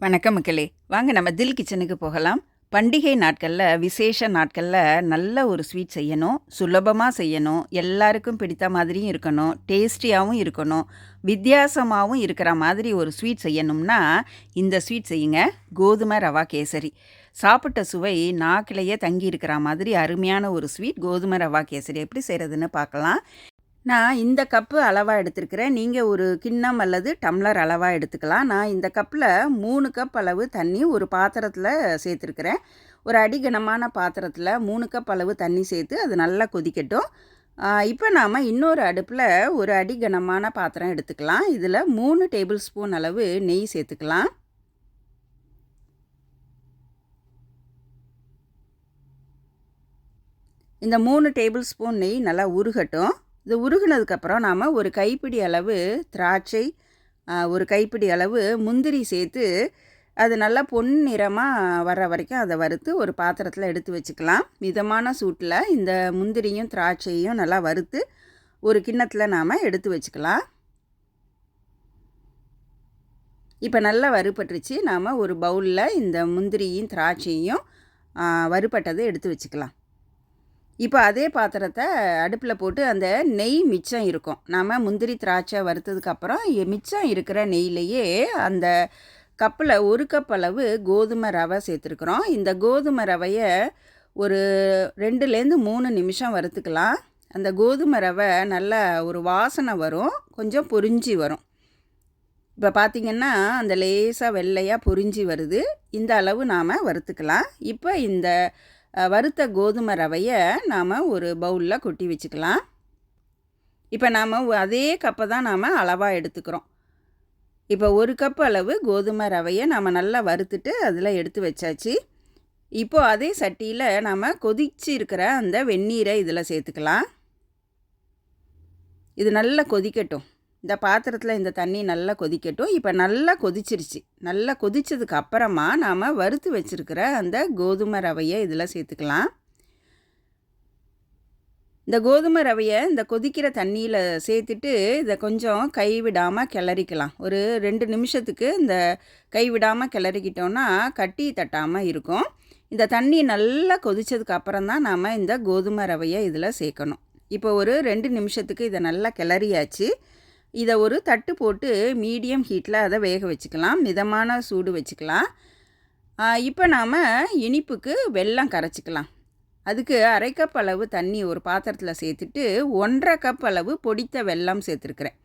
வணக்கம் மக்களே. வாங்க நம்ம தில் கிச்சனுக்கு போகலாம். பண்டிகை நாட்கள்ல, விசேஷ நாட்கள்ல நல்ல ஒரு ஸ்வீட் செய்யணும். சுலபமா செய்யணும். எல்லாருக்கும் பிடித்த மாதிரியும் இருக்கணும். டேஸ்டியாவும் இருக்கணும். வித்தியாசமாவும் இருக்கிற மாதிரி ஒரு ஸ்வீட் செய்யணும்னா, இந்த ஸ்வீட் செய்யுங்க. கோதுமை ரவா கேசரி. சாப்பிட்ட சுவை நாக்கிலேயே தங்கி இருக்கிற மாதிரி அருமையான ஒரு ஸ்வீட் கோதுமை ரவா கேசரி. எப்படி செய்கிறதுன்னு பார்க்கலாம். நான் இந்த கப்பு அளவா எடுத்திருக்கிறேன். நீங்க ஒரு கிண்ணம் அல்லது டம்ளர் அளவா எடுத்துக்கலாம். நான் இந்த கப்பில் 3 கப் அளவு தண்ணி ஒரு பாத்திரத்தில் சேர்த்துருக்கிறேன். ஒரு அடிகனமான பாத்திரத்தில் 3 கப் அளவு தண்ணி சேர்த்து அது நல்லா கொதிக்கட்டும். இப்போ நாம் இன்னொரு அடுப்பில் ஒரு அடிகனமான பாத்திரம் எடுத்துக்கலாம். இதில் 3 டேபிள் ஸ்பூன் அளவு நெய் சேர்த்துக்கலாம். இந்த 3 டேபிள் ஸ்பூன் நெய் நல்லா உருகட்டும். இது உருகுனதுக்கப்புறம் நாம் ஒரு கைப்பிடி அளவு திராட்சை, ஒரு கைப்பிடி அளவு முந்திரி சேர்த்து அது நல்லா பொன்னிறமாக வர்ற வரைக்கும் அதை வறுத்து ஒரு பாத்திரத்தில் எடுத்து வச்சுக்கலாம். மிதமான சூட்டில் இந்த முந்திரியும் திராட்சையும் நல்லா வறுத்து ஒரு கிண்ணத்தில் நாம் எடுத்து வச்சுக்கலாம். இப்போ நல்லா வறுபட்டுருச்சு. நாம் ஒரு பவுலில் இந்த முந்திரியும் திராட்சையும் வறுபட்டதை எடுத்து வச்சுக்கலாம். இப்போ அதே பாத்திரத்தை அடுப்பில் போட்டு அந்த நெய் மிச்சம் இருக்கும். நாம் முந்திரி திராட்சை வறுத்ததுக்கப்புறம் மிச்சம் இருக்கிற நெய்யிலையே அந்த கப்பில் 1 கப் அளவு கோதுமை ரவை சேர்த்துருக்குறோம். இந்த கோதுமை ரவையை ஒரு 2லேருந்து 3 நிமிஷம் வறுத்துக்கலாம். அந்த கோதுமை ரவை நல்ல ஒரு வாசனை வரும், கொஞ்சம் பொரிஞ்சி வரும். இப்போ பார்த்திங்கன்னா அந்த லேசாக வெள்ளையாக பொரிஞ்சி வருது. இந்த அளவு நாம் வறுத்துக்கலாம். இப்போ இந்த வறுத்த கோதுமை ரவையை நாம் ஒரு பவுலில் கொட்டி வச்சுக்கலாம். இப்போ நாம் அதே கப்பை தான் நாம் அளவாக எடுத்துக்கிறோம். இப்போ 1 கப் அளவு கோதுமை ரவையை நாம் நல்லா வறுத்துட்டு அதில் எடுத்து வச்சாச்சு. இப்போது அதே சட்டியில் நாம் கொதிச்சு இருக்கிற அந்த வெந்நீரை இதில் சேர்த்துக்கலாம். இது நல்லா கொதிக்கட்டும். இந்த பாத்திரத்தில் இந்த தண்ணி நல்லா கொதிக்கட்டும். இப்போ நல்லா கொதிச்சிருச்சு. நல்லா கொதித்ததுக்கு அப்புறமா நாம் வறுத்து வச்சுருக்கிற அந்த கோதுமை ரவையை இதில் சேர்த்துக்கலாம். இந்த கோதுமை ரவையை இந்த கொதிக்கிற தண்ணியில் சேர்த்துட்டு இதை கொஞ்சம் கைவிடாமல் கிளறிக்கலாம். ஒரு 2 நிமிஷத்துக்கு இந்த கைவிடாமல் கிளறிக்கிட்டோன்னா கட்டி தட்டாமல் இருக்கும். இந்த தண்ணி நல்லா கொதித்ததுக்கு அப்புறம் தான் நாம் இந்த கோதுமை ரவையை இதில் சேர்க்கணும். இப்போ ஒரு 2 நிமிஷத்துக்கு இதை நல்லா கிளறியாச்சு. இதை ஒரு தட்டு போட்டு மீடியம் ஹீட்டில் அதை வேக வச்சுக்கலாம். மிதமான சூடு வச்சுக்கலாம். இப்போ நாம் இனிப்புக்கு வெல்லம் கரைச்சிக்கலாம். அதுக்கு 1/2 கப் அளவு தண்ணி ஒரு பாத்திரத்தில் சேர்த்துட்டு 1/2 கப் அளவு பொடித்த வெல்லம் சேர்த்துருக்குறேன்.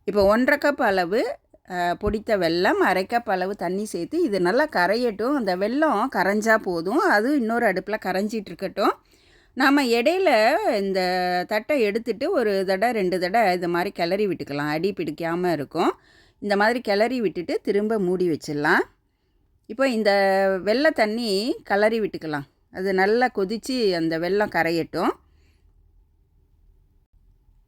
இப்போ 1/2 கப் அளவு பொடித்த வெல்லம், 1/2 கப் அளவு தண்ணி சேர்த்து இது நல்லா கரையட்டும். அந்த வெல்லம் கரைஞ்சா போதும். அது இன்னொரு அடுப்பில் கரைஞ்சிட்டு இருக்கட்டும். நாம் இடையில இந்த தட்டை எடுத்துகிட்டு ஒரு தடவை 2 தடவை இது மாதிரி கிளறி விட்டுக்கலாம். அடி பிடிக்காமல் இருக்கும். இந்த மாதிரி கிளறி விட்டுட்டு திரும்ப மூடி வச்சிடலாம். இப்போ இந்த வெள்ளை தண்ணி கிளறி விட்டுக்கலாம். அது நல்லா கொதித்து அந்த வெல்லம் கரையட்டும்.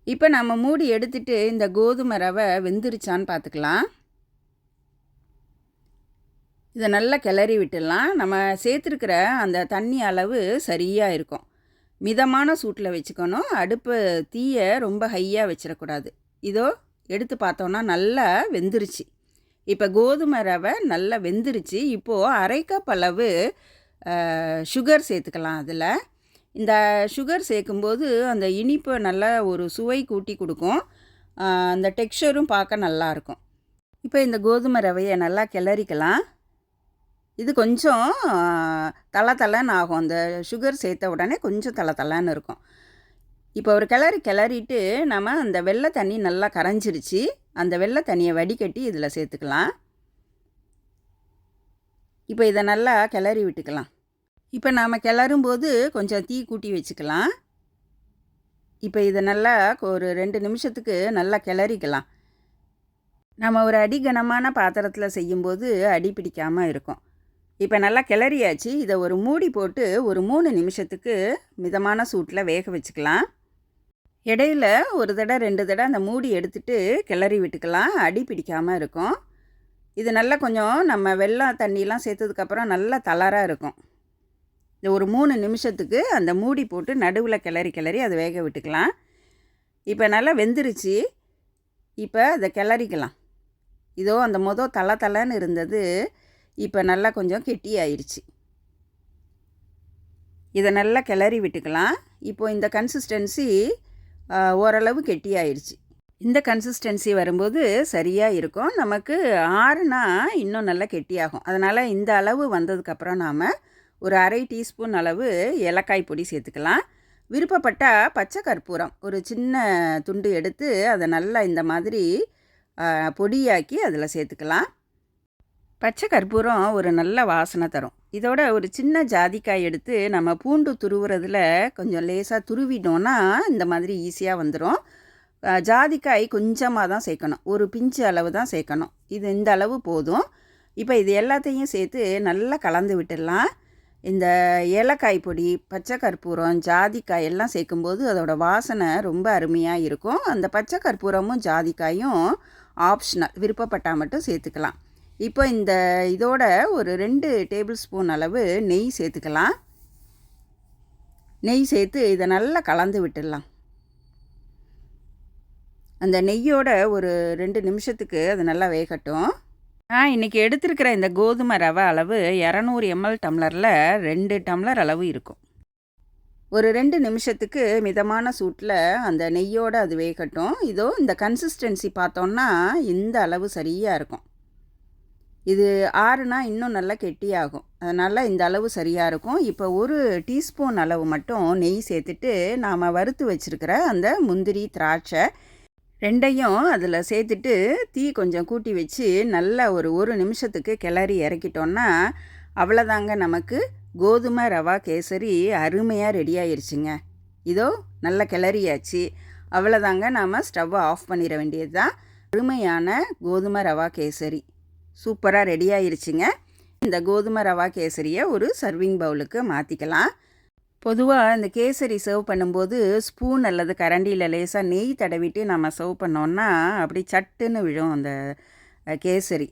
இப்போ நம்ம மூடி எடுத்துட்டு இந்த கோதுமை ரவை வெந்துருச்சான்னு பார்த்துக்கலாம். இதை நல்லா கிளறி விட்டுடலாம். நம்ம சேர்த்துருக்கிற அந்த தண்ணி அளவு சரியாக இருக்கும். மிதமான சூட்டில் வச்சுக்கணும். அடுப்பு தீயை ரொம்ப ஹையாக வச்சிடக்கூடாது. இதோ எடுத்து பார்த்தோன்னா நல்லா வெந்துருச்சு. இப்போ கோதுமை ரவை நல்லா வெந்துருச்சு. இப்போது 1/2 கப் அளவு சுகர் சேர்த்துக்கலாம். அதில் இந்த சுகர் சேர்க்கும்போது அந்த இனிப்பை நல்லா ஒரு சுவை கூட்டி கொடுக்கும். அந்த டெக்ஸ்சரும் பார்க்க நல்லாயிருக்கும். இப்போ இந்த கோதுமை ரவையை நல்லா கிளறிக்கலாம். இது கொஞ்சம் தளன்னு ஆகும். அந்த சுகர் சேர்த்த உடனே கொஞ்சம் தளன்னு இருக்கும். இப்போ ஒரு கிளறிட்டு நம்ம அந்த வெள்ளை தண்ணி நல்லா கரைஞ்சிருச்சு. அந்த வெள்ளை தண்ணியை வடிகட்டி இதில் சேர்த்துக்கலாம். இப்போ இதை நல்லா கிளறி விட்டுக்கலாம். இப்போ நாம் கிளறும்போது கொஞ்சம் தீ கூட்டி வச்சுக்கலாம். இப்போ இதை நல்லா ஒரு 2 நிமிஷத்துக்கு நல்லா கிளறிக்கலாம். நம்ம ஒரு அடிகனமான பாத்திரத்தில் செய்யும்போது அடி பிடிக்காமல் இருக்கும். இப்போ நல்லா கிளறியாச்சு. இதை ஒரு மூடி போட்டு ஒரு 3 நிமிஷத்துக்கு மிதமான சூட்டில் வேக வச்சுக்கலாம். இடையில ஒரு தடவை 2 தடவை அந்த மூடி எடுத்துகிட்டு கிளறி விட்டுக்கலாம். அடி பிடிக்காமல் இருக்கும். இது நல்லா கொஞ்சம் நம்ம வெல்லம் தண்ணியெலாம் சேர்த்ததுக்கப்புறம் நல்லா தளராக இருக்கும். இது ஒரு 3 நிமிஷத்துக்கு அந்த மூடி போட்டு நடுவில் கிளறி அதை வேக விட்டுக்கலாம். இப்போ நல்லா வெந்துருச்சு. இப்போ அதை கிளறிக்கலாம். இதோ அந்த தலை தலைன்னு இருந்தது இப்போ நல்லா கொஞ்சம் கெட்டி ஆயிடுச்சு. இதை நல்லா கிளறி விட்டுக்கலாம். இப்போது இந்த கன்சிஸ்டன்சி ஓரளவு கெட்டி ஆயிடுச்சு. இந்த கன்சிஸ்டன்சி வரும்போது சரியாக இருக்கும். நமக்கு ஆறுனா இன்னும் நல்லா கெட்டியாகும். அதனால் இந்த அளவு வந்ததுக்கப்புறம் நாம் ஒரு அரை டீஸ்பூன் அளவு ஏலக்காய் பொடி சேர்த்துக்கலாம். விருப்பப்பட்டால் பச்சை கற்பூரம் ஒரு சின்ன துண்டு எடுத்து அதை நல்லா இந்த மாதிரி பொடியாக்கி அதில் சேர்த்துக்கலாம். பச்சை கற்பூரம் ஒரு நல்ல வாசனை தரும். இதோட ஒரு சின்ன ஜாதிக்காய் எடுத்து நம்ம பூண்டு துருவுறதுல கொஞ்சம் லேசாக துருவிட்டோன்னா இந்த மாதிரி ஈஸியாக வந்துடும். ஜாதிக்காய் கொஞ்சமாக தான் சேர்க்கணும், ஒரு பிஞ்சு அளவு தான் சேர்க்கணும். இது இந்த அளவு போதும். இப்போ இது எல்லாத்தையும் சேர்த்து நல்லா கலந்து விட்டுடலாம். இந்த ஏலக்காய் பொடி, பச்சை கற்பூரம், ஜாதிக்காய் எல்லாம் சேர்க்கும்போது அதோடய வாசனை ரொம்ப அருமையாக இருக்கும். அந்த பச்சை கற்பூரமும் ஜாதிக்காயும் ஆப்ஷனல், விருப்பப்பட்டால் மட்டும் சேர்த்துக்கலாம். இப்போ இந்த இதோட ஒரு 2 டேபிள் ஸ்பூன் அளவு நெய் சேர்த்துக்கலாம். நெய் சேர்த்து இதை நல்லா கலந்து விட்டுடலாம். அந்த நெய்யோட ஒரு 2 நிமிஷத்துக்கு அது நல்லா வேகட்டும். நான் இன்றைக்கி எடுத்துருக்கிற இந்த கோதுமை ரவை அளவு 200 ml டம்ளரில் 2 டம்ளர் அளவு இருக்கும். ஒரு 2 நிமிஷத்துக்கு மிதமான சூட்டில் அந்த நெய்யோடு அது வேகட்டும். இதோ இந்த கன்சிஸ்டன்சி பார்த்தோன்னா இந்த அளவு சரியாக இருக்கும். இது ஆறுனா இன்னும் நல்லா கெட்டியாகும். அதனால் இந்த அளவு சரியாக இருக்கும். இப்போ ஒரு டீஸ்பூன் அளவு மட்டும் நெய் சேர்த்துட்டு நாம் வறுத்து வச்சுருக்கிற அந்த முந்திரி, திராட்சை ரெண்டையும் அதில் சேர்த்துட்டு தீ கொஞ்சம் கூட்டி வச்சு நல்லா ஒரு நிமிஷத்துக்கு கிளறி இறக்கிட்டோன்னா அவ்வளோதாங்க, நமக்கு கோதுமை ரவா கேசரி அருமையாக ரெடி ஆயிடுச்சுங்க. இதோ நல்லா கிளறியாச்சு. அவ்வளோதாங்க, நாம் ஸ்டவ்வை ஆஃப் பண்ணிட வேண்டியது தான். அருமையான கோதுமை ரவா கேசரி சூப்பராக ரெடி ஆயிடுச்சுங்க. இந்த கோதுமை ரவா கேசரியை ஒரு சர்விங் பவுலுக்கு மாற்றிக்கலாம். பொதுவாக இந்த கேசரி சர்வ் பண்ணும்போது ஸ்பூன் அல்லது கரண்டியில் லேசாக நெய் தடவிட்டு நம்ம சர்வ் பண்ணோன்னா அப்படி சட்டுன்னு விழும் அந்த கேசரி.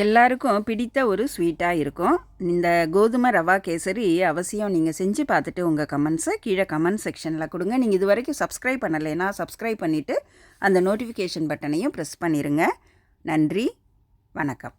எல்லாருக்கும் பிடித்த ஒரு ஸ்வீட்டாக இருக்கும். இந்த கோதுமை ரவா கேசரி அவசியம் நீங்கள் செஞ்சு பார்த்துட்டு உங்கள் கமெண்ட்ஸை கீழே கமெண்ட் செக்ஷனில் கொடுங்க. நீங்கள் இது வரைக்கும் சப்ஸ்கிரைப் பண்ணலைன்னா சப்ஸ்கிரைப் பண்ணிவிட்டு அந்த நோட்டிஃபிகேஷன் பட்டனையும் ப்ரெஸ் பண்ணிடுங்க. நன்றி, வணக்கம்.